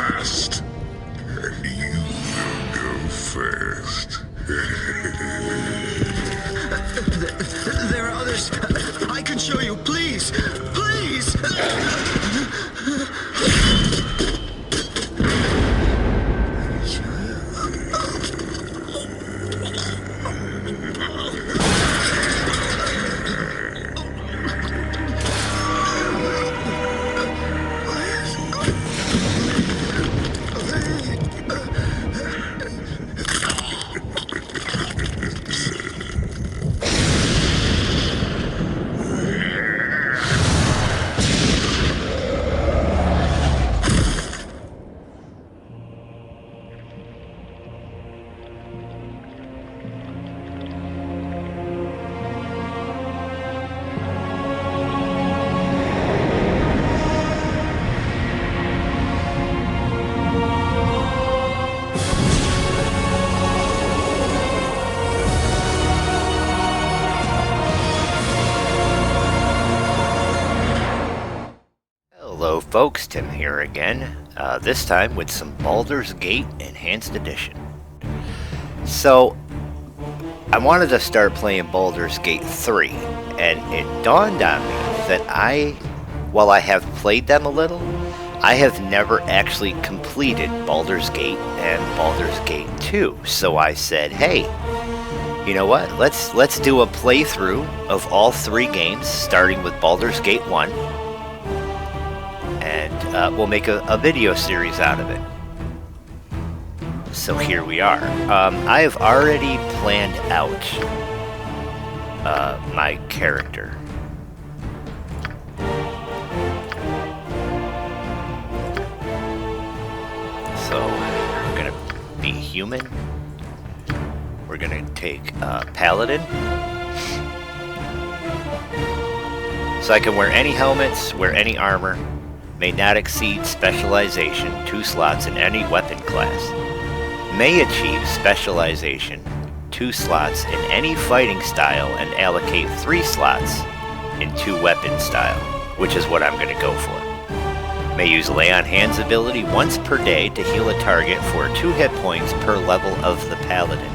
last. And you will go first. There are others. I can show you, please. Please! Hello folks, Tim here again, this time with some Baldur's Gate Enhanced Edition. So, I wanted to start playing Baldur's Gate 3, and it dawned on me that while I have played them a little, I have never actually completed Baldur's Gate and Baldur's Gate 2. So I said, hey, you know what, let's do a playthrough of all three games, starting with Baldur's Gate 1. And we'll make a video series out of it. So here we are. I have already planned out my character. So we're gonna be human. We're gonna take Paladin. So I can wear any helmets, wear any armor. May not exceed specialization 2 slots in any weapon class. May achieve specialization 2 slots in any fighting style and allocate 3 slots in 2 weapon style, which is what I'm going to go for. May use Lay on Hands ability once per day to heal a target for 2 hit points per level of the Paladin.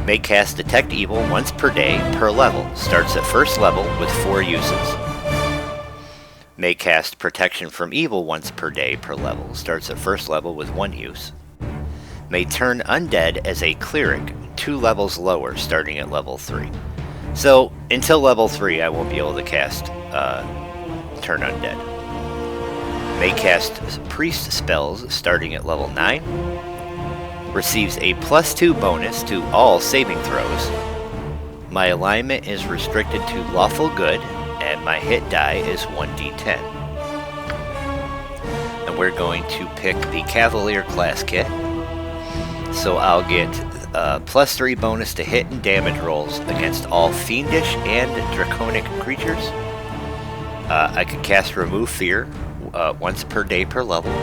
May cast Detect Evil once per day per level, starts at first level with 4 uses. May cast Protection from Evil once per day per level, starts at first level with 1 use. May turn undead as a cleric 2 levels lower, starting at level 3. So, until level 3 I won't be able to cast Turn Undead. May cast Priest spells starting at level 9. Receives a +2 bonus to all saving throws. My alignment is restricted to Lawful Good, and my hit die is 1d10. And we're going to pick the Cavalier class kit. So I'll get +3 bonus to hit and damage rolls against all fiendish and draconic creatures. I can cast Remove Fear once per day per level.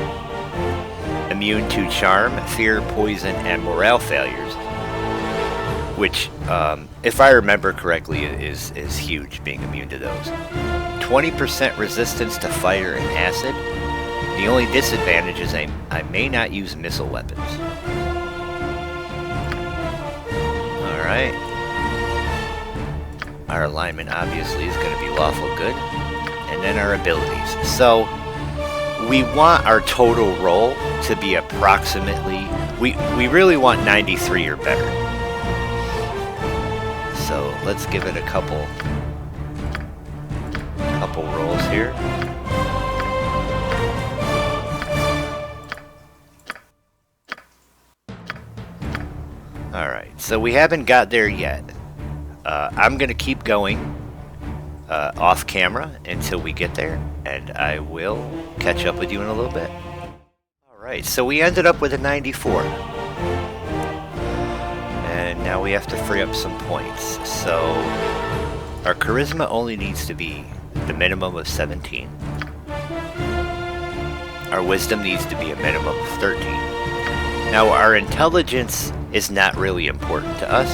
Immune to Charm, Fear, Poison, and Morale failures. Which, if I remember correctly, is huge, being immune to those. 20% resistance to fire and acid. The only disadvantage is I may not use missile weapons. Alright. Our alignment obviously is going to be Lawful Good. And then our abilities. So, we want our total roll to be approximately... We really want 93 or better. So let's give it a couple rolls here. Alright, so we haven't got there yet. I'm going to keep going off camera until we get there, and I will catch up with you in a little bit. Alright, so we ended up with a 94. And now we have to free up some points. So our charisma only needs to be the minimum of 17. Our wisdom needs to be a minimum of 13. Now our intelligence is not really important to us,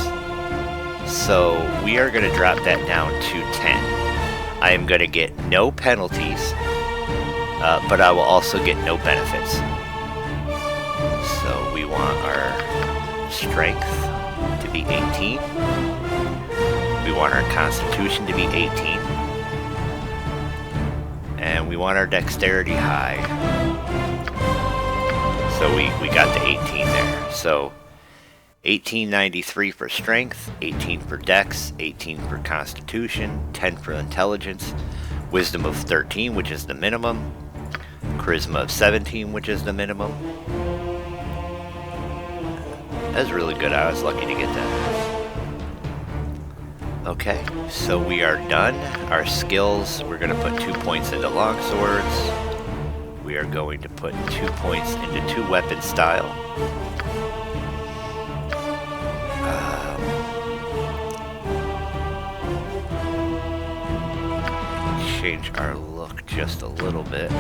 so we are going to drop that down to 10. I am going to get no penalties but I will also get no benefits. So we want our strength to be 18. We want our constitution to be 18. And we want our dexterity high. So we got the 18 there. So 1893 for strength, 18 for dex, 18 for constitution, 10 for intelligence, wisdom of 13, which is the minimum, charisma of 17, which is the minimum. That's really good. I was lucky to get that. Okay, so we are done. Our skills, we're going to put 2 points into longswords. We are going to put 2 points into 2 weapon style. Change our look just a little bit.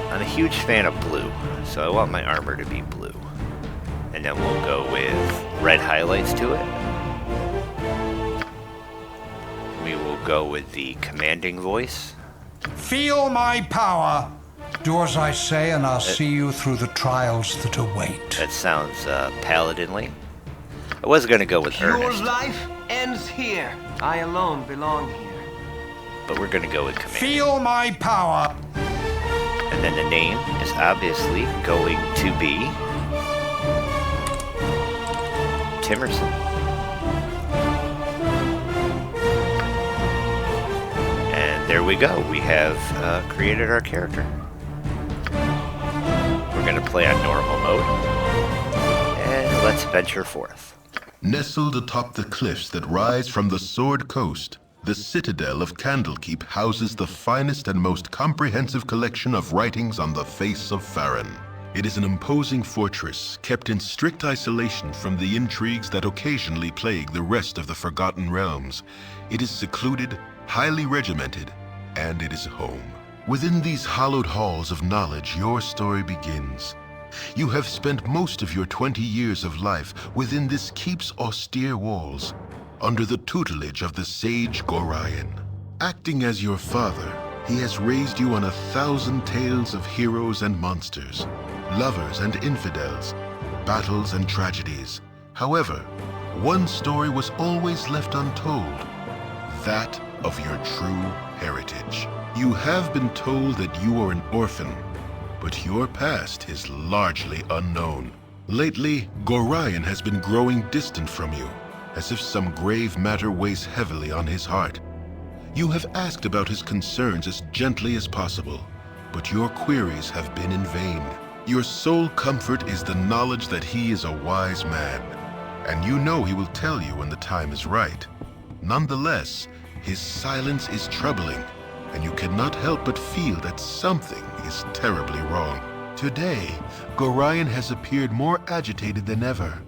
I'm a huge fan of blue, so I want my armor to be blue. And then we'll go with red highlights to it. We will go with the commanding voice. Feel my power. Do as I say, and I'll see you through the trials that await. That sounds paladinly. I was going to go with Your earnest, life ends here. I alone belong here. but we're going to go with commanding. Feel my power. And then the name is obviously going to be Timerson. And there we go. We have created our character. We're going to play on normal mode. And let's venture forth. Nestled atop the cliffs that rise from the Sword Coast, the citadel of Candlekeep houses the finest and most comprehensive collection of writings on the face of Farron. It is an imposing fortress, kept in strict isolation from the intrigues that occasionally plague the rest of the Forgotten Realms. It is secluded, highly regimented, and it is home. Within these hallowed halls of knowledge, your story begins. You have spent most of your 20 years of life within this keep's austere walls, under the tutelage of the sage Gorion. Acting as your father, he has raised you on 1,000 tales of heroes and monsters, lovers and infidels, battles and tragedies. However, one story was always left untold, that of your true heritage. You have been told that you are an orphan, but your past is largely unknown. Lately, Gorion has been growing distant from you, as if some grave matter weighs heavily on his heart. You have asked about his concerns as gently as possible, but your queries have been in vain. Your sole comfort is the knowledge that he is a wise man, and you know he will tell you when the time is right. Nonetheless, his silence is troubling, and you cannot help but feel that something is terribly wrong. Today, Gorion has appeared more agitated than ever,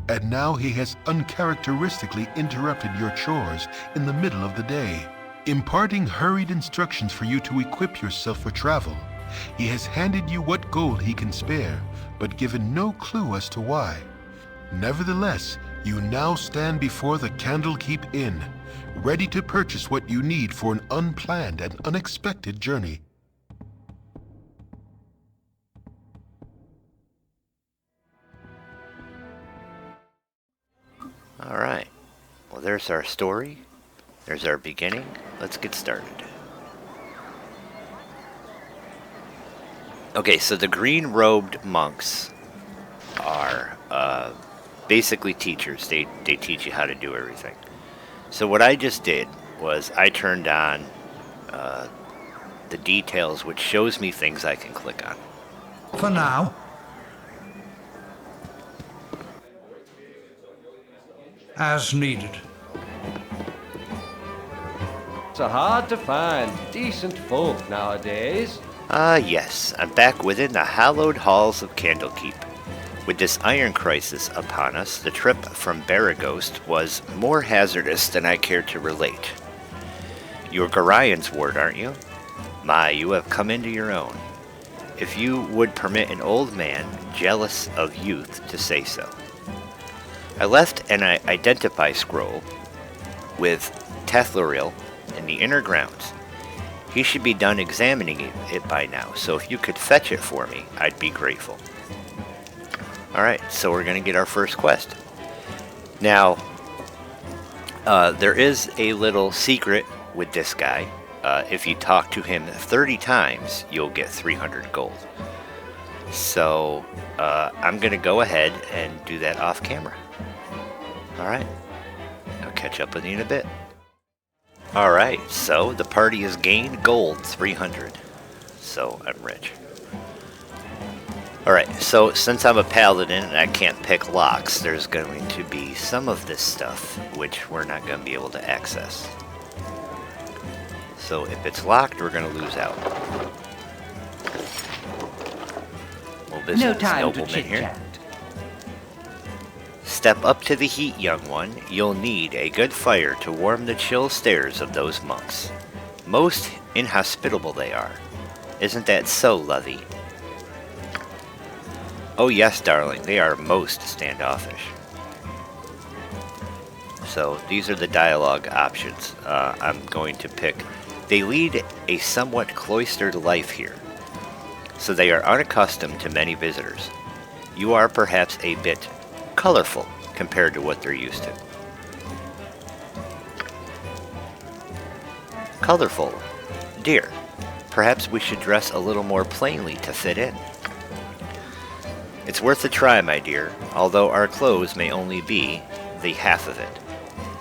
and now he has uncharacteristically interrupted your chores in the middle of the day, imparting hurried instructions for you to equip yourself for travel. He has handed you what gold he can spare, but given no clue as to why. Nevertheless, you now stand before the Candlekeep Inn, ready to purchase what you need for an unplanned and unexpected journey. All right. Well, there's our story. There's our beginning. Let's get started. Okay, so the green-robed monks are basically teachers. They teach you how to do everything. So what I just did was I turned on the details, which shows me things I can click on. For now. As needed. It's hard to find decent folk nowadays. Yes, I'm back within the hallowed halls of Candlekeep. With this iron crisis upon us, the trip from Baragost was more hazardous than I cared to relate. You're Gorion's ward, aren't you? My, you have come into your own. If you would permit an old man, jealous of youth, to say so. I left an identify scroll with Tethloril in the inner grounds. He should be done examining it by now, so if you could fetch it for me, I'd be grateful. Alright, so we're going to get our first quest. Now, there is a little secret with this guy. If you talk to him 30 times, you'll get 300 gold. So, I'm going to go ahead and do that off camera. Alright, I'll catch up with you in a bit. Alright, so the party has gained gold 300. So, I'm rich. Alright, so since I'm a paladin and I can't pick locks, there's going to be some of this stuff which we're not going to be able to access. So if it's locked, we're going to lose out. We'll visit No this time to nobleman here. chit-chat. Step up to the heat, young one. You'll need a good fire to warm the chill stares of those monks. Most inhospitable they are. Isn't that so, Lovey? Oh yes, darling, they are most standoffish. So, these are the dialogue options. I'm going to pick. They lead a somewhat cloistered life here, so they are unaccustomed to many visitors. You are perhaps a bit colorful compared to what they're used to. Colorful. Dear, perhaps we should dress a little more plainly to fit in. It's worth a try, my dear, although our clothes may only be the half of it.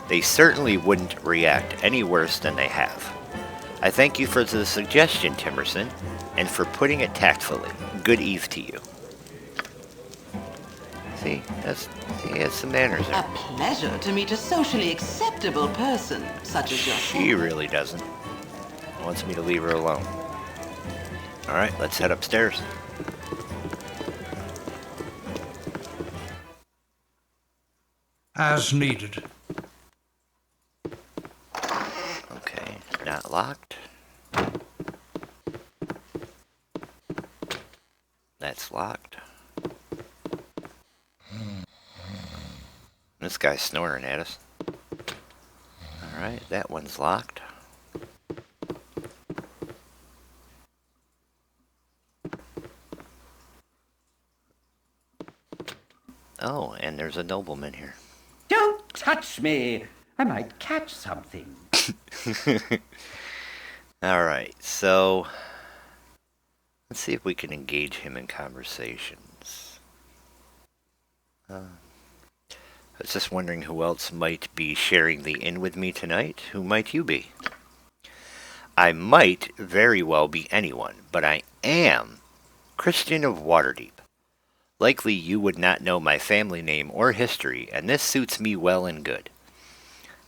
They certainly wouldn't react any worse than they have. I thank you for the suggestion, Timerson, and for putting it tactfully. Good eve to you. See, he has some manners there. A pleasure to meet a socially acceptable person such as yourself. She really doesn't. Wants me to leave her alone. Alright, let's head upstairs. As needed. Okay, not locked. That's locked. This guy's snoring at us. Alright, that one's locked. Oh, and there's a nobleman here. Don't touch me. I might catch something. Alright, so let's see if we can engage him in conversations. I was just wondering who else might be sharing the inn with me tonight. Who might you be? I might very well be anyone, but I am Christian of Waterdeep. Likely you would not know my family name or history, and this suits me well and good.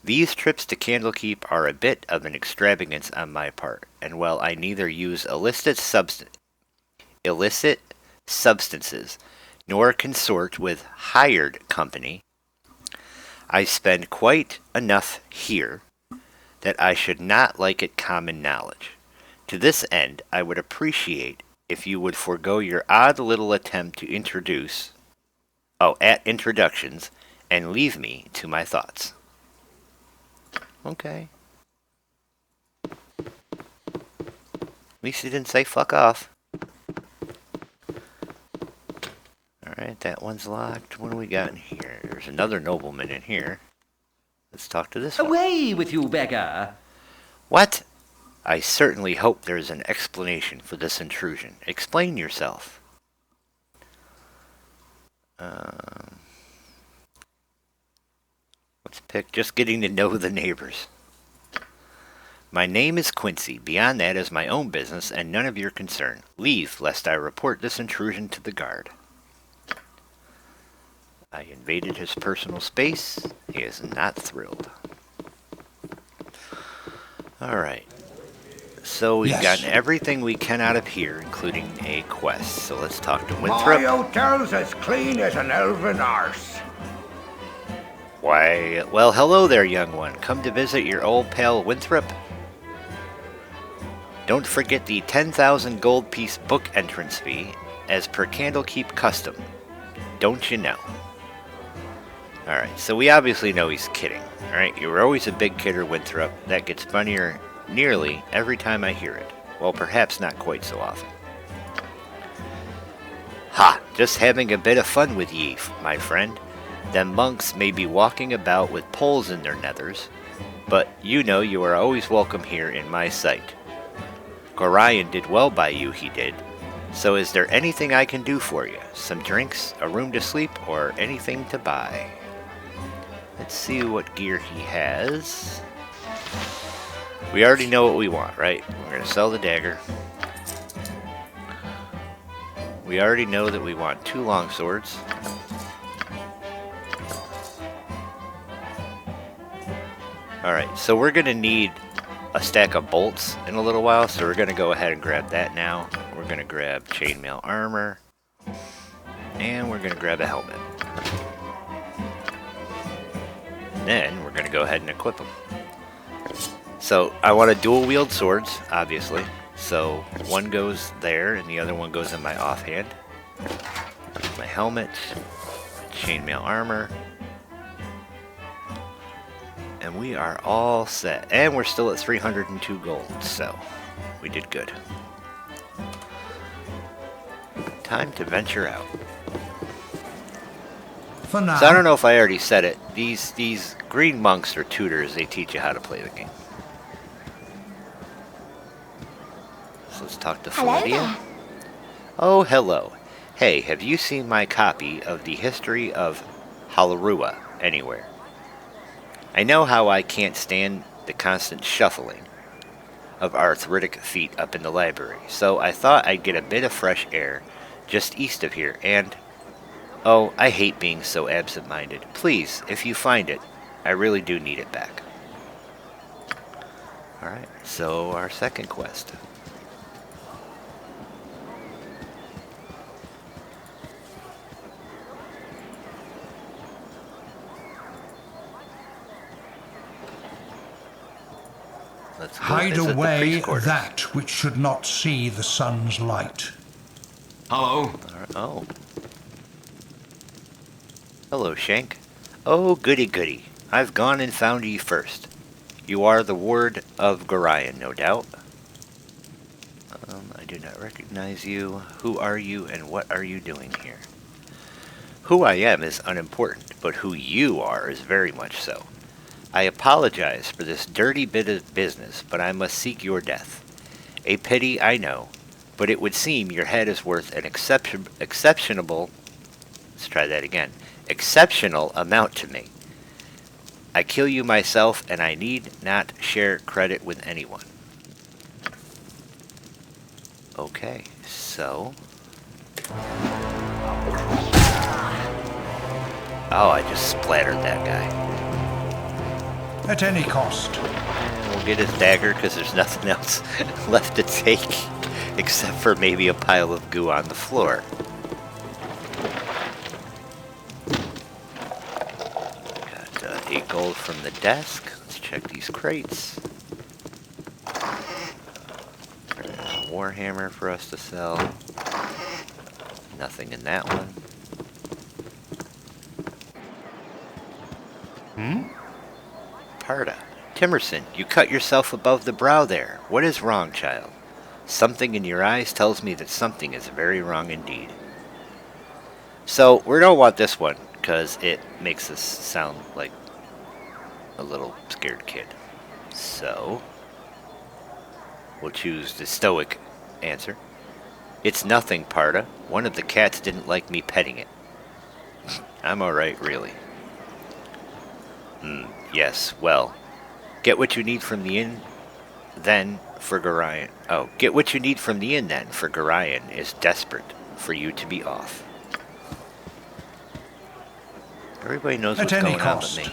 These trips to Candlekeep are a bit of an extravagance on my part, and while I neither use illicit substances nor consort with hired company, I spend quite enough here that I should not like it common knowledge. To this end, I would appreciate if you would forego your odd little attempt to at introductions, and leave me to my thoughts. Okay. At least he didn't say fuck off. Alright, that one's locked. What do we got in here? There's another nobleman in here. Let's talk to this one. Away with you, beggar. What? I certainly hope there is an explanation for this intrusion. Explain yourself. Let's pick just getting to know the neighbors. My name is Quincy. Beyond that is my own business and none of your concern. Leave, lest I report this intrusion to the guard. I invaded his personal space. He is not thrilled. Alright. So we've gotten everything we can out of here, including a quest. So let's talk to Winthrop. My hotel's as clean as an elven arse. Why, well, hello there, young one. Come to visit your old pal Winthrop? Don't forget the 10,000 gold piece book entrance fee, as per Candlekeep custom. Don't you know? Alright, so we obviously know he's kidding. Alright, you were always a big kidder, Winthrop. That gets funnier nearly every time I hear it. Well, perhaps not quite so often. Ha! Just having a bit of fun with ye, my friend. Them monks may be walking about with poles in their nethers, but you know you are always welcome here in my sight. Gorion did well by you, he did. So is there anything I can do for you? Some drinks, a room to sleep, or anything to buy? Let's see what gear he has. We already know what we want, right? We're going to sell the dagger. We already know that we want 2 longswords. Alright, so we're going to need a stack of bolts in a little while, so we're going to go ahead and grab that now. We're going to grab chainmail armor, and we're going to grab a helmet. Then we're going to go ahead and equip them. So I want to dual wield swords, obviously. So one goes there and the other one goes in my offhand. My helmet, chainmail armor, and we are all set. And we're still at 302 gold, so we did good. Time to venture out. For now. So I don't know if I already said it. These green monks are tutors. They teach you how to play the game. So let's talk to Philidia. Oh, hello. Hey, have you seen my copy of the history of Halarua anywhere? I know how I can't stand the constant shuffling of arthritic feet up in the library, so I thought I'd get a bit of fresh air just east of here, and oh, I hate being so absent-minded. Please, if you find it, I really do need it back. Alright, so our second quest. Let's go Hide visit the away priest's quarters. that which should not see the sun's light. Hello. Oh. Hello, Shank. Oh, goody goody. I've gone and found ye first. You are the ward of Gorion, no doubt. I do not recognize you. Who are you and what are you doing here? Who I am is unimportant, but who you are is very much so. I apologize for this dirty bit of business, but I must seek your death. A pity, I know, but it would seem your head is worth an exceptional amount to me. I kill you myself, and I need not share credit with anyone. Okay, so... Oh, I just splattered that guy. At any cost. We'll get his dagger because there's nothing else left to take except for maybe a pile of goo on the floor. Got 8 gold from the desk. Let's check these crates. A warhammer for us to sell. Nothing in that one. Parda. Timerson, you cut yourself above the brow there. What is wrong, child? Something in your eyes tells me that something is very wrong indeed. So, we don't want this one, because it makes us sound like a little scared kid. So, we'll choose the stoic answer. It's nothing, Parda. One of the cats didn't like me petting it. I'm alright, really. Yes, well, get what you need from the inn, then for Gorion. Oh, get what you need from the inn, then, for Gorion is desperate for you to be off. Everybody knows what's going on with me.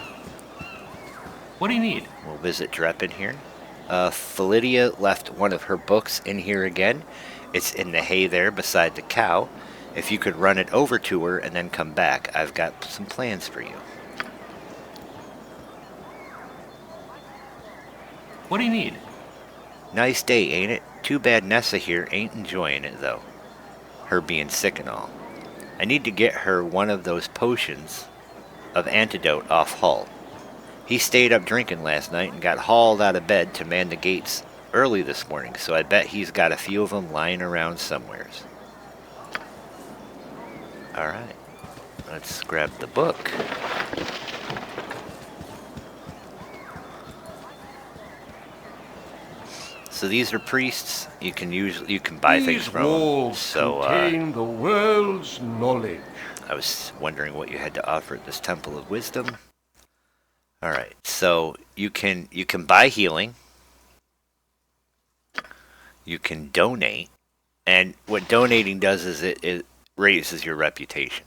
What do you need? We'll visit Drep in here. Philidia left one of her books in here again. It's in the hay there beside the cow. If you could run it over to her and then come back, I've got some plans for you. What do you need? Nice day, ain't it? Too bad Nessa here ain't enjoying it, though. Her being sick and all. I need to get her one of those potions of antidote off Hull. He stayed up drinking last night and got hauled out of bed to man the gates early this morning, so I bet he's got a few of them lying around somewheres. Alright, let's grab the book. So these are priests. You can buy things from them. So contain the world's knowledge. I was wondering what you had to offer at this Temple of Wisdom. All right, so you can buy healing. You can donate, and what donating does is it raises your reputation.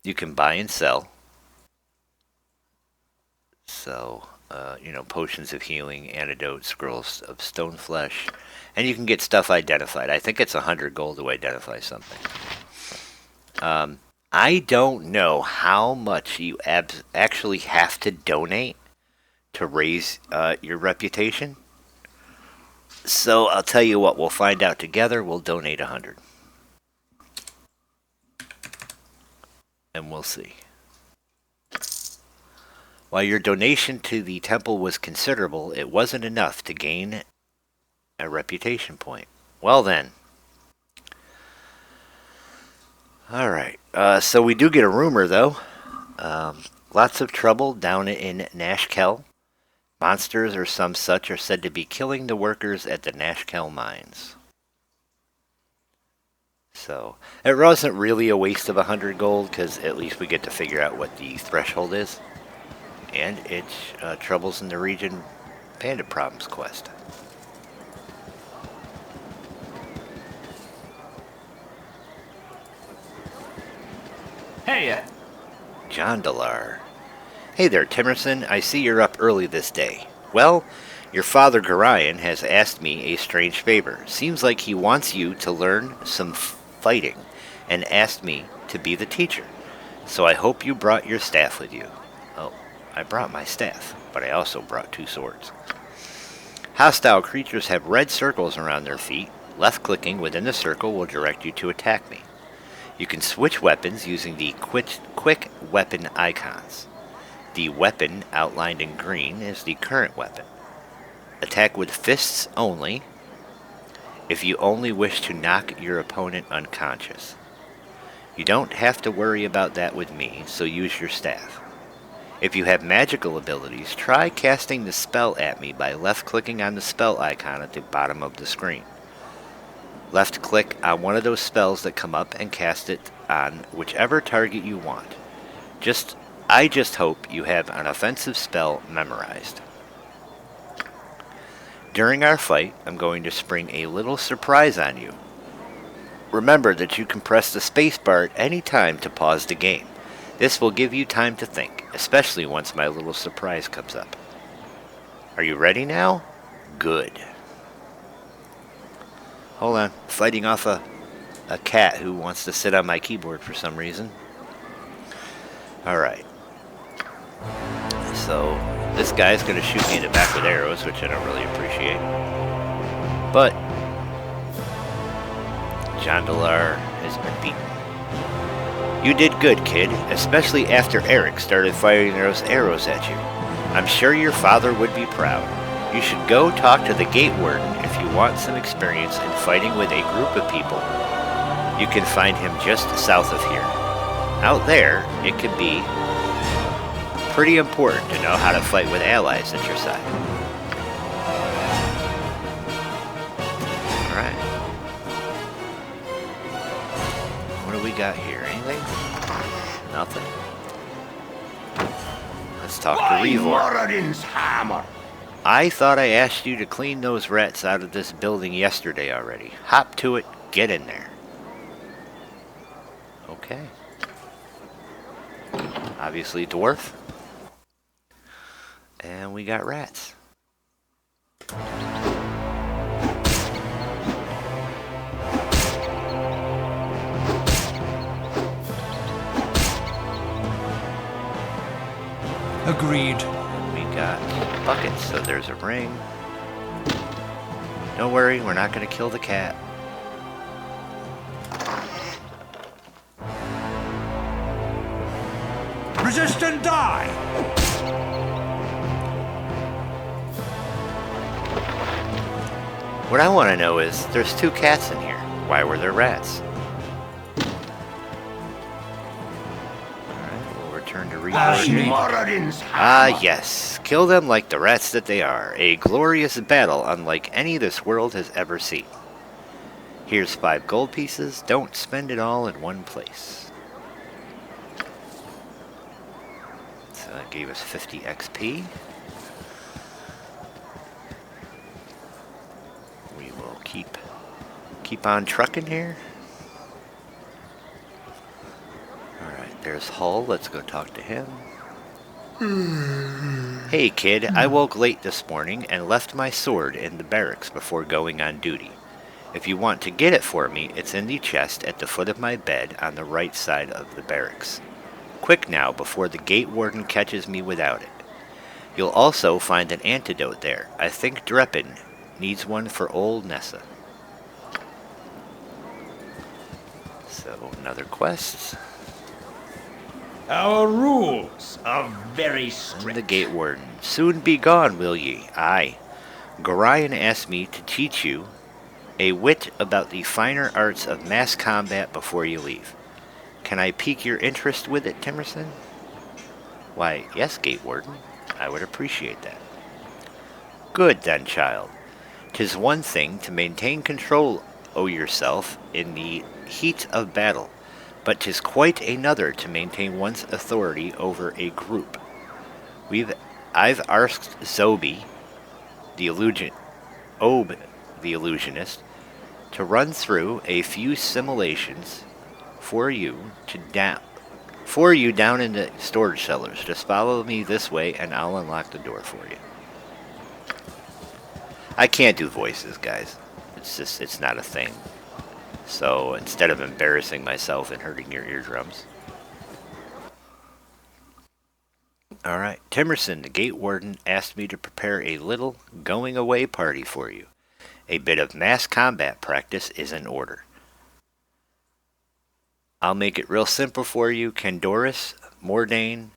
You can buy and sell. So, potions of healing, antidotes, scrolls of stone flesh, and you can get stuff identified. I think it's 100 gold to identify something. I don't know how much you actually have to donate to raise your reputation. So I'll tell you what, we'll find out together. We'll donate 100. And we'll see. While your donation to the temple was considerable, it wasn't enough to gain a reputation point. Well then. Alright, so we do get a rumor though. Lots of trouble down in Nashkel. Monsters or some such are said to be killing the workers at the Nashkel mines. So, it wasn't really a waste of 100 gold, because at least we get to figure out what the threshold is. And it's Troubles in the Region Bandit Problems quest. Hey, Jondalar. Hey there, Timerson. I see you're up early this day. Well, your father Gorion has asked me a strange favor. Seems like he wants you to learn some fighting and asked me to be the teacher. So I hope you brought your staff with you. Oh, I brought my staff, but I also brought 2 swords. Hostile creatures have red circles around their feet. Left-clicking within the circle will direct you to attack me. You can switch weapons using the quick weapon icons. The weapon outlined in green is the current weapon. Attack with fists only if you only wish to knock your opponent unconscious. You don't have to worry about that with me, so use your staff. If you have magical abilities, try casting the spell at me by left-clicking on the spell icon at the bottom of the screen. Left-click on one of those spells that come up and cast it on whichever target you want. I just hope you have an offensive spell memorized. During our fight, I'm going to spring a little surprise on you. Remember that you can press the spacebar at any time to pause the game. This will give you time to think, especially once my little surprise comes up. Are you ready now? Good. Hold on, fighting off a cat who wants to sit on my keyboard for some reason. Alright. So, this guy's going to shoot me in the back with arrows, which I don't really appreciate. But, Jondalar has been beaten. You did good, kid, especially after Eric started firing those arrows at you. I'm sure your father would be proud. You should go talk to the gate warden if you want some experience in fighting with a group of people. You can find him just south of here. Out there, it can be pretty important to know how to fight with allies at your side. Alright. What do we got here? Anything? Nothing. Let's talk to Revor. Moradin's hammer. I thought I asked you to clean those rats out of this building yesterday already. Hop to it, get in there. Okay. Obviously dwarf. And we got rats. Agreed. We got buckets, so there's a ring. Don't worry, we're not going to kill the cat. Resist and die! What I want to know is, there's 2 cats in here. Why were there rats? Alright, we'll return to research. Ah, yes. Kill them like the rats that they are. A glorious battle unlike any this world has ever seen. Here's 5 gold pieces. Don't spend it all in one place. So that gave us 50 XP. We will keep on trucking here. Alright, there's Hull. Let's go talk to him. Hey kid, I woke late this morning and left my sword in the barracks before going on duty. If you want to get it for me, it's in the chest at the foot of my bed on the right side of the barracks. Quick now, before the gate warden catches me without it. You'll also find an antidote there. I think Dreppin needs one for old Nessa. So, another quest. Our rules are very strict. And the gate warden. Soon be gone, will ye? Aye. Gorion asked me to teach you a wit about the finer arts of mass combat before you leave. Can I pique your interest with it, Timerson? Why, yes, gate warden. I would appreciate that. Good then, child. 'Tis one thing to maintain control o' yourself in the heat of battle, but 'tis quite another to maintain one's authority over a group. I've asked Zobi, the illusionist, to run through a few simulations for you down in the storage cellars. Just follow me this way and I'll unlock the door for you. I can't do voices, guys. It's not a thing. So instead of embarrassing myself and hurting your eardrums. Alright, Timerson, the gate warden, asked me to prepare a little going away party for you. A bit of mass combat practice is in order. I'll make it real simple for you. Candoris, Mordain,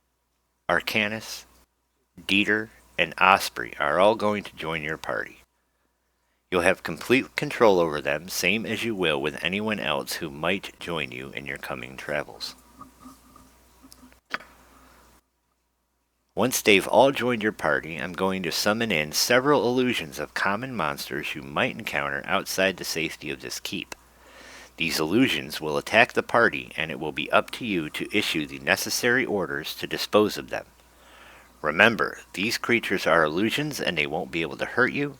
Arcanus, Dieter, and Osprey are all going to join your party. You'll have complete control over them, same as you will with anyone else who might join you in your coming travels. Once they've all joined your party, I'm going to summon in several illusions of common monsters you might encounter outside the safety of this keep. These illusions will attack the party, and it will be up to you to issue the necessary orders to dispose of them. Remember, these creatures are illusions and they won't be able to hurt you.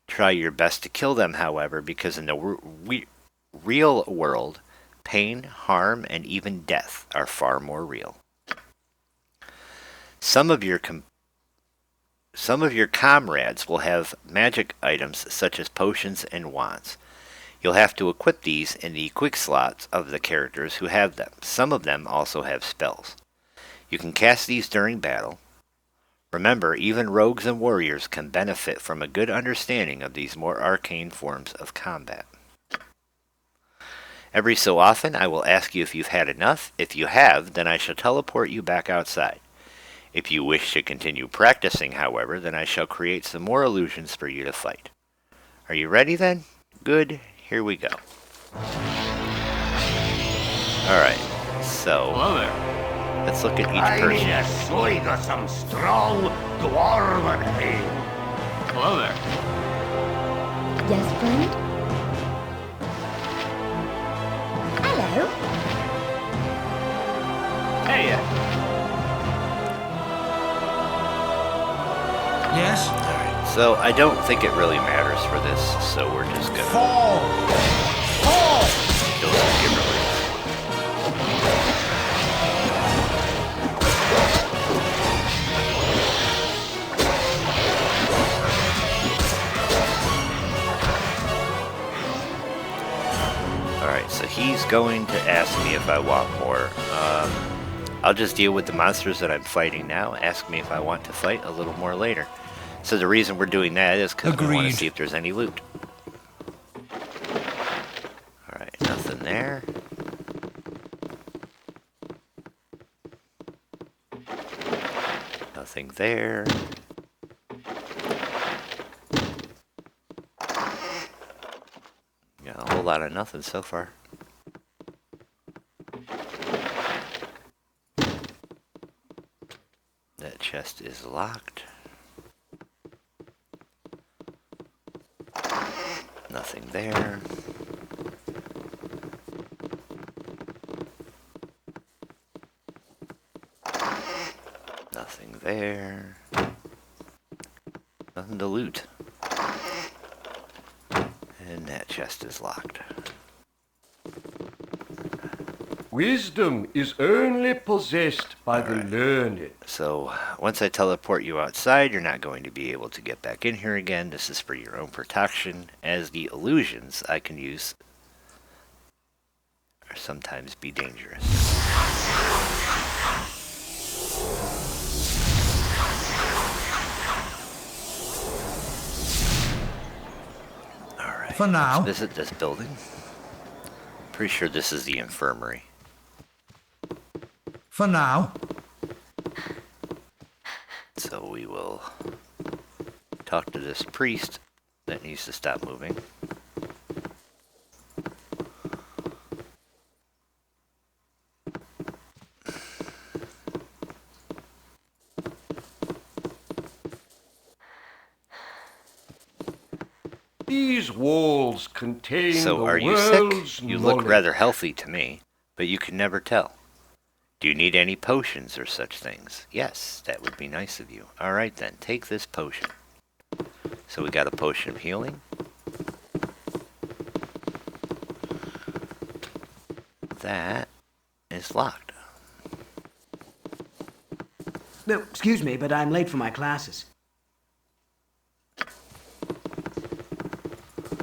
Try your best to kill them, however, because in the real world, pain, harm, and even death are far more real. Some of your comrades will have magic items such as potions and wands. You'll have to equip these in the quick slots of the characters who have them. Some of them also have spells. You can cast these during battle. Remember, even rogues and warriors can benefit from a good understanding of these more arcane forms of combat. Every so often, I will ask you if you've had enough. If you have, then I shall teleport you back outside. If you wish to continue practicing, however, then I shall create some more illusions for you to fight. Are you ready then? Good. Here we go. Alright, so let's look at each person. I got some strong dwarven ale. Hello there. Yes, friend? Hello? Hey. Yes? Alright, so I don't think it really matters for this, so we're just gonna Fall! kill some gibberish. Alright, so he's going to ask me if I want more. I'll just deal with the monsters that I'm fighting now. Ask me if I want to fight a little more later. So the reason we're doing that is because we want to see if there's any loot. Alright, nothing there. Nothing there. A whole lot of nothing so far. That chest is locked. Nothing there. Nothing there. Nothing to loot. And that chest is locked. Wisdom is only possessed by the learned. So, once I teleport you outside, you're not going to be able to get back in here again. This is for your own protection, as the illusions I can use are sometimes be dangerous. Alright, For now. let's visit this building. Pretty sure this is the infirmary. For now. So we will talk to this priest that needs to stop moving. These walls contain So the are you world's sick? You look knowledge. rather healthy to me, but you can never tell. Do you need any potions or such things? Yes, that would be nice of you. Alright then, take this potion. So we got a potion of healing. That is locked. No, excuse me, but I'm late for my classes.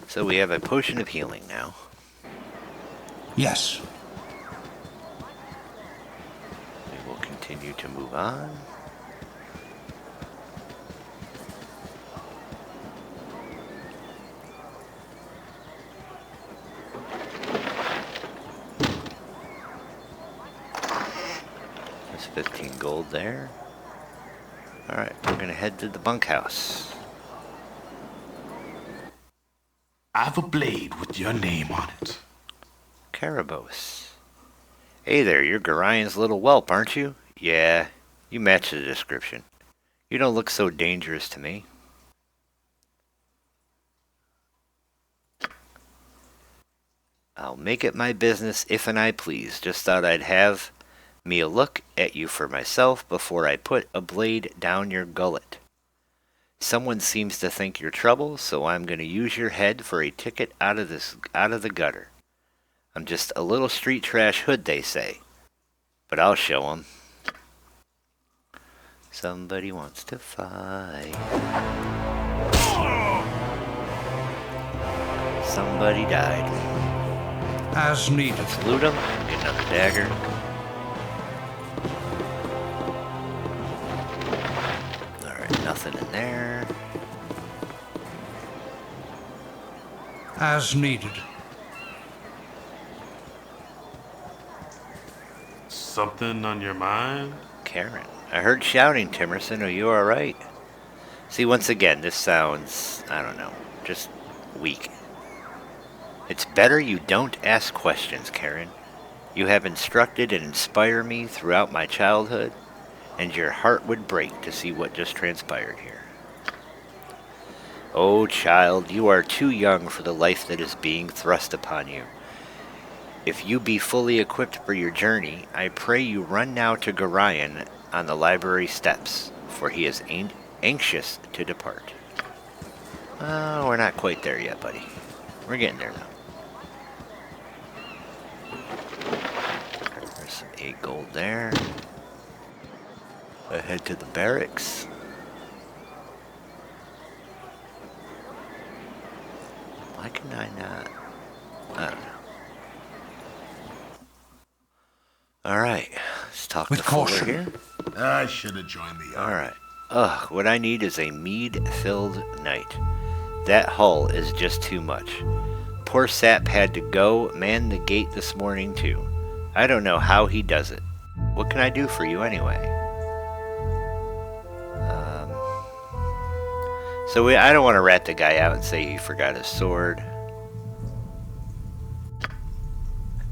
So we have a potion of healing now. Yes. We will continue to move on. There's 15 gold there. Alright, we're going to head to the bunkhouse. I have a blade with your name on it. Karabos. Hey there, you're Garion's little whelp, aren't you? Yeah, you match the description. You don't look so dangerous to me. I'll make it my business if and I please. Just thought I'd have me a look at you for myself before I put a blade down your gullet. Someone seems to think you're trouble, so I'm going to use your head for a ticket out of the gutter. I'm just a little street trash hood, they say. But I'll show 'em. Somebody wants to fight. Somebody died. As needed. Let's loot him. Get another dagger. Alright, nothing in there. As needed. Something on your mind? Karen. I heard shouting, Timerson. Are you alright? See, once again, this sounds, I don't know, just weak. It's better you don't ask questions, Karen. You have instructed and inspired me throughout my childhood, and your heart would break to see what just transpired here. Oh, child, you are too young for the life that is being thrust upon you. If you be fully equipped for your journey, I pray you run now to Gorion on the library steps, for he is anxious to depart. We're not quite there yet, buddy. We're getting there now. There's some 8 gold there. I head to the barracks. Why can I not? I don't know. Alright, let's talk With to Fuller caution. here. I should have joined the army. Alright. Ugh, what I need is a mead-filled night. That hull is just too much. Poor sap had to go man the gate this morning too. I don't know how he does it. What can I do for you anyway? I don't want to rat the guy out and say he forgot his sword.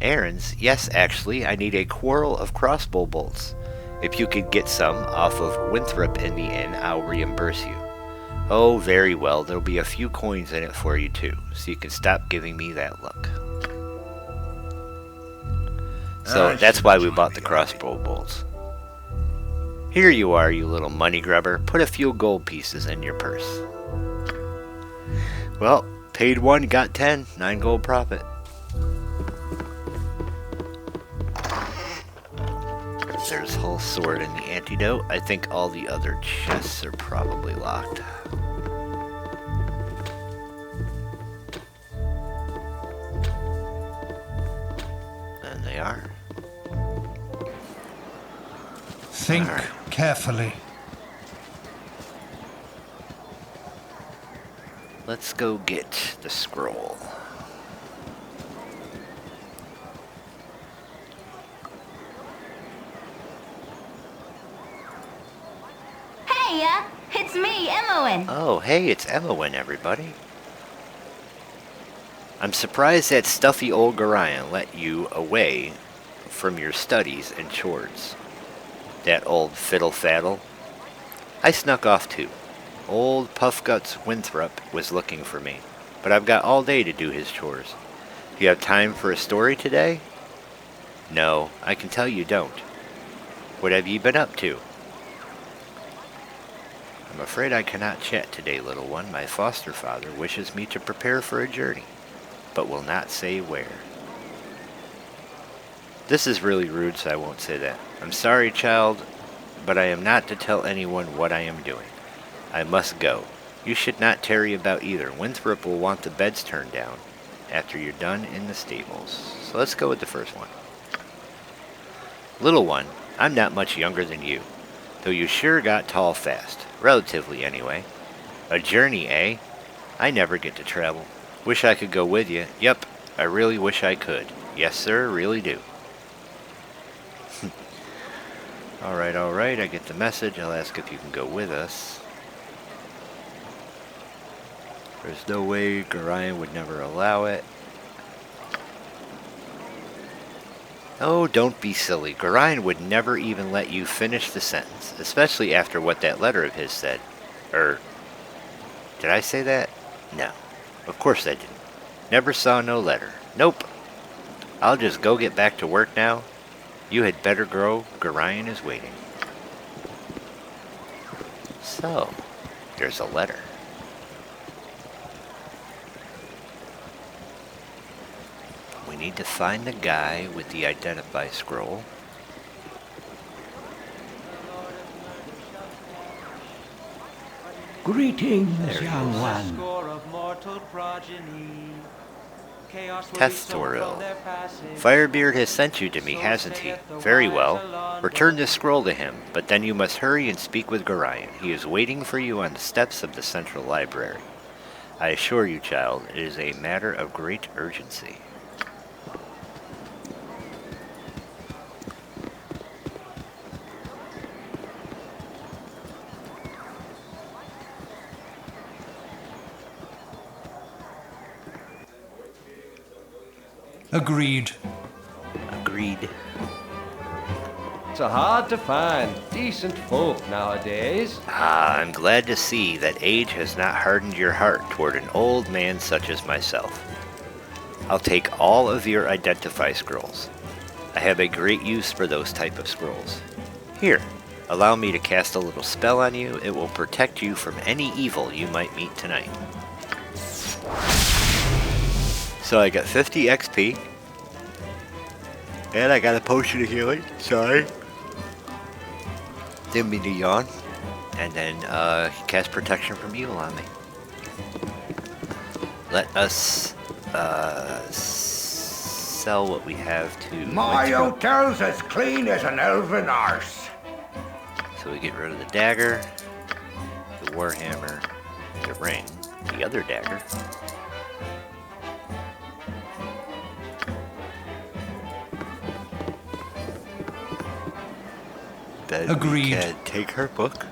Errands? Yes, actually, I need a quarrel of crossbow bolts. If you could get some off of Winthrop in the inn, I'll reimburse you. Oh, very well. There'll be a few coins in it for you, too, so you can stop giving me that look. So that's why we bought the crossbow bolts. Here you are, you little money grubber. Put a few gold pieces in your purse. Well, paid 1, got 10. 9 gold profit. There's whole sword and the antidote. I think all the other chests are probably locked. And they are. Think carefully. Let's go get the scroll. Hey, it's me, Emowyn. Oh, hey, it's Emowyn, everybody. I'm surprised that stuffy old Gorion let you away from your studies and chores. That old fiddle-faddle. I snuck off too. Old Puffguts Winthrop was looking for me, but I've got all day to do his chores. Do you have time for a story today? No, I can tell you don't. What have you been up to? I'm afraid I cannot chat today, little one. My foster father wishes me to prepare for a journey, but will not say where. This is really rude, so I won't say that. I'm sorry, child, but I am not to tell anyone what I am doing. I must go. You should not tarry about either. Winthrop will want the beds turned down after you're done in the stables. So let's go with the first one. Little one, I'm not much younger than you, though you sure got tall fast. Relatively, anyway. A journey, eh? I never get to travel. Wish I could go with you. Yep, I really wish I could. Yes, sir, really do. Alright, I get the message. I'll ask if you can go with us. There's no way Gorion would never allow it. Oh, don't be silly. Gorion would never even let you finish the sentence, especially after what that letter of his said. Did I say that? No. Of course I didn't. Never saw no letter. Nope. I'll just go get back to work now. You had better go. Gorion is waiting. So, there's a letter. We need to find the guy with the identify scroll. Greetings, young one. Tethtoril. Firebeard has sent you to me, hasn't he? Very well. Return this scroll to him, but then you must hurry and speak with Gorion. He is waiting for you on the steps of the central library. I assure you, child, it is a matter of great urgency. Agreed. Agreed. It's hard to find decent folk nowadays. Ah, I'm glad to see that age has not hardened your heart toward an old man such as myself. I'll take all of your identify scrolls. I have a great use for those type of scrolls. Here, allow me to cast a little spell on you. It will protect you from any evil you might meet tonight. So I got 50 XP. And I got a potion of healing. Sorry. Didn't mean to yawn. And then cast protection from evil on me. Let us sell what we have to... My hotel's as clean as an elven arse. So we get rid of the dagger, the warhammer, the ring, the other dagger. Then agreed. We can take her book.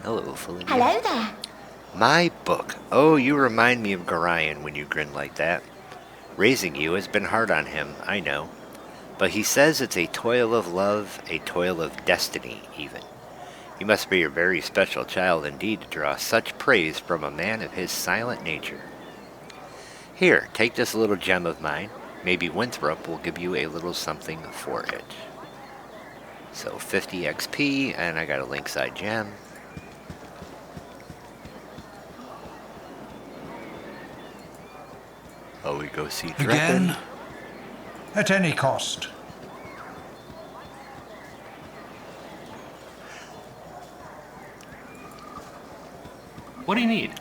Hello, Felinda. Hello there. My book. Oh, you remind me of Gorion when you grin like that. Raising you has been hard on him, I know. But he says it's a toil of love, a toil of destiny, even. You must be a very special child indeed to draw such praise from a man of his silent nature. Here, take this little gem of mine. Maybe Winthrop will give you a little something for it. So 50 XP, and I got a Linkside gem. Oh, we go see Drekken. Again? At any cost. What do you need?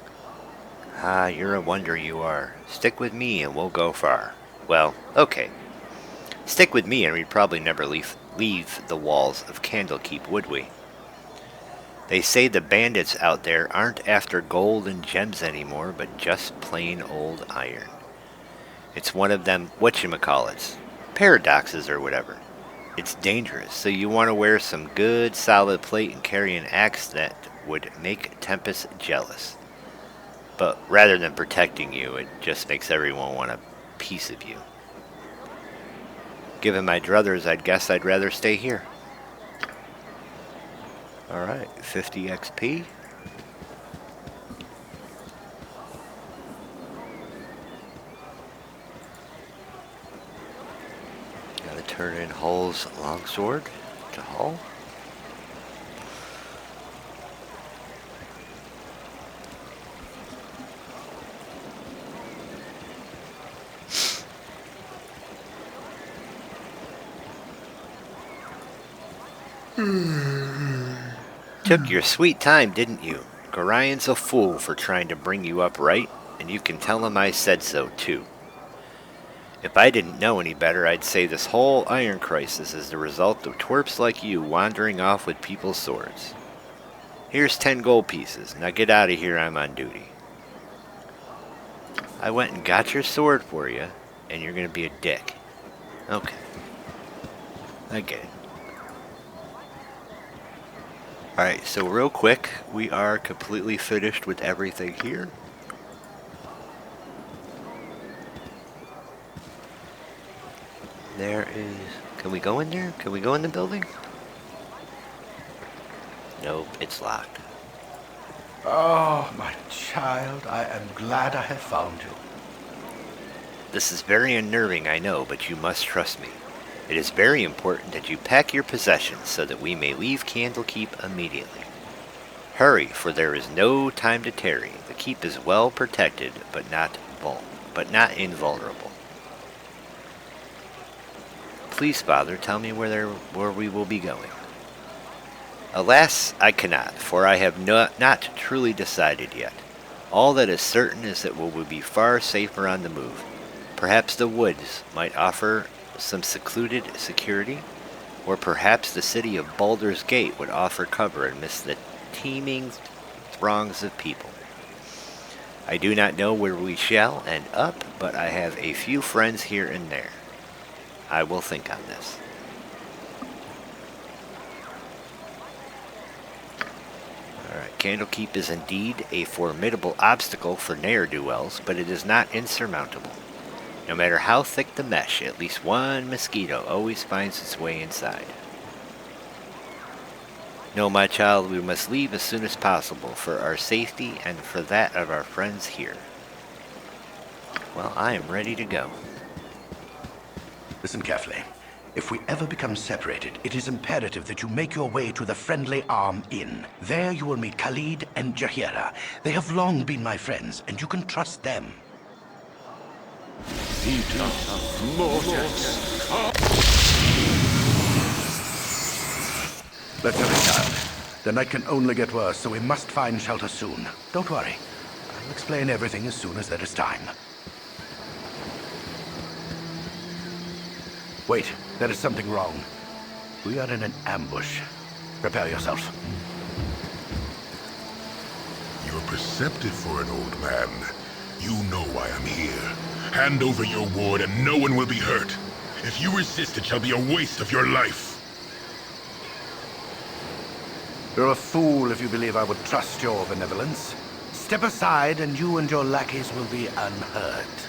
Ah, you're a wonder, you are. Stick with me and we'll go far. Well, okay. Stick with me and we'd probably never leave the walls of Candlekeep, would we? They say the bandits out there aren't after gold and gems anymore, but just plain old iron. It's one of them whatchamacallits, paradoxes or whatever. It's dangerous, so you want to wear some good solid plate and carry an axe that would make Tempest jealous. But rather than protecting you, it just makes everyone want a piece of you. Given my druthers, I'd guess I'd rather stay here. Alright, 50 XP. Gotta turn in Hull's longsword to Hull. Took your sweet time, didn't you? Gorion's a fool for trying to bring you up right, and you can tell him I said so, too. If I didn't know any better, I'd say this whole iron crisis is the result of twerps like you wandering off with people's swords. Here's 10 gold pieces. Now get out of here, I'm on duty. I went and got your sword for you, and you're gonna be a dick. Okay. I get it. Alright, so real quick, we are completely finished with everything here. There is... Can we go in there? Can we go in the building? Nope, it's locked. Oh, my child, I am glad I have found you. This is very unnerving, I know, but you must trust me. It is very important that you pack your possessions so that we may leave Candlekeep immediately. Hurry, for there is no time to tarry. The keep is well protected, but not invulnerable. Please, Father, tell me where we will be going. Alas, I cannot, for I have not truly decided yet. All that is certain is that we will be far safer on the move. Perhaps the woods might offer some secluded security, or perhaps the city of Baldur's Gate would offer cover amidst the teeming throngs of people. I do not know where we shall end up, but I have a few friends here and there. I will think on this. Alright, Candlekeep is indeed a formidable obstacle for ne'er-do-wells, but it is not insurmountable. No matter how thick the mesh, at least one mosquito always finds its way inside. No, my child, we must leave as soon as possible for our safety and for that of our friends here. Well, I am ready to go. Listen carefully. If we ever become separated, it is imperative that you make your way to the Friendly Arm Inn. There you will meet Khalid and Jaheira. They have long been my friends, and you can trust them. Let's hurry, child. The night can only get worse, so we must find shelter soon. Don't worry. I'll explain everything as soon as there is time. Wait, there is something wrong. We are in an ambush. Prepare yourself. You're perceptive for an old man. You know why I'm here. Hand over your ward and no one will be hurt. If you resist, it shall be a waste of your life. You're a fool if you believe I would trust your benevolence. Step aside and you and your lackeys will be unhurt.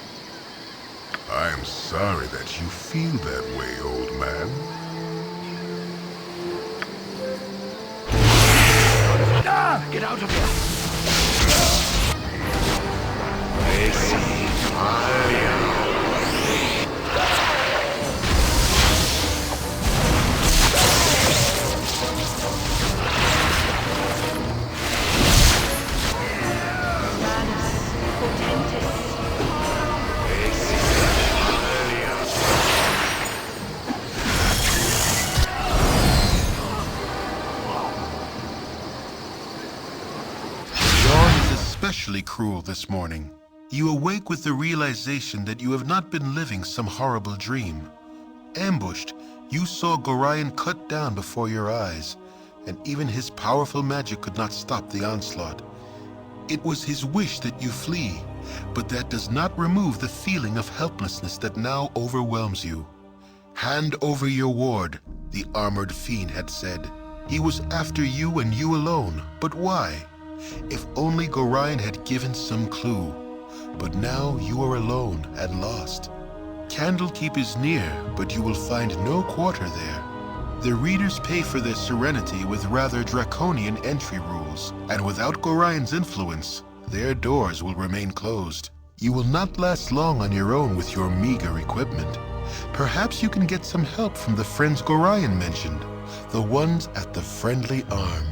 I'm sorry that you feel that way, old man. Get out of here! I see fire. Especially cruel this morning. You awake with the realization that you have not been living some horrible dream. Ambushed, you saw Gorion cut down before your eyes, and even his powerful magic could not stop the onslaught. It was his wish that you flee, but that does not remove the feeling of helplessness that now overwhelms you. Hand over your ward, the armored fiend had said. He was after you and you alone, but why? If only Gorion had given some clue. But now you are alone and lost. Candlekeep is near, but you will find no quarter there. The readers pay for their serenity with rather draconian entry rules, and without Gorion's influence, their doors will remain closed. You will not last long on your own with your meager equipment. Perhaps you can get some help from the friends Gorion mentioned, the ones at the Friendly Arm.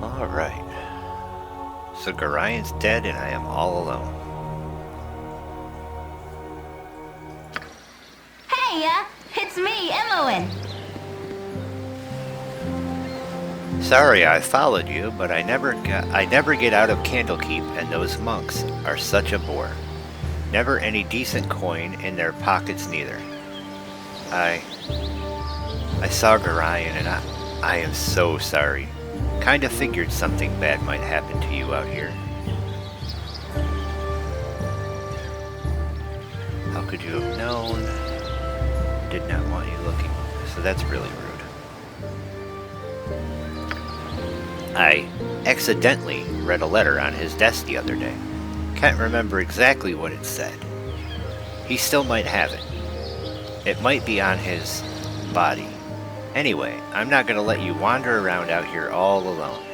Alright. So Gorion's dead and I am all alone. Hey, it's me, Imoen. Sorry I followed you, but I never get out of Candlekeep, and those monks are such a bore. Never any decent coin in their pockets neither. I saw Gorion and I am so sorry. Kinda figured something bad might happen to you out here. How could you have known? Did not want you looking. So that's really rude. I accidentally read a letter on his desk the other day. Can't remember exactly what it said. He still might have it. It might be on his body. Anyway, I'm not gonna let you wander around out here all alone.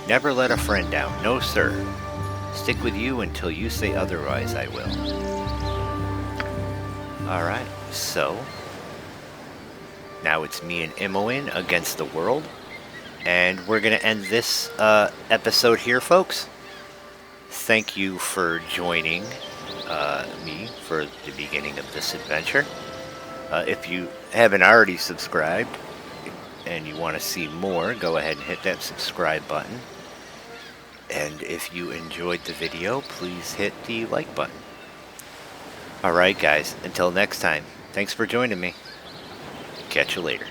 Never let a friend down, no sir. Stick with you until you say otherwise, I will. Alright, so now it's me and Imoen against the world. And we're gonna end this episode here, folks. Thank you for joining me for the beginning of this adventure. If you haven't already subscribed, and you want to see more, go ahead and hit that subscribe button. And if you enjoyed the video, please hit the like button. Alright guys, until next time, thanks for joining me. Catch you later.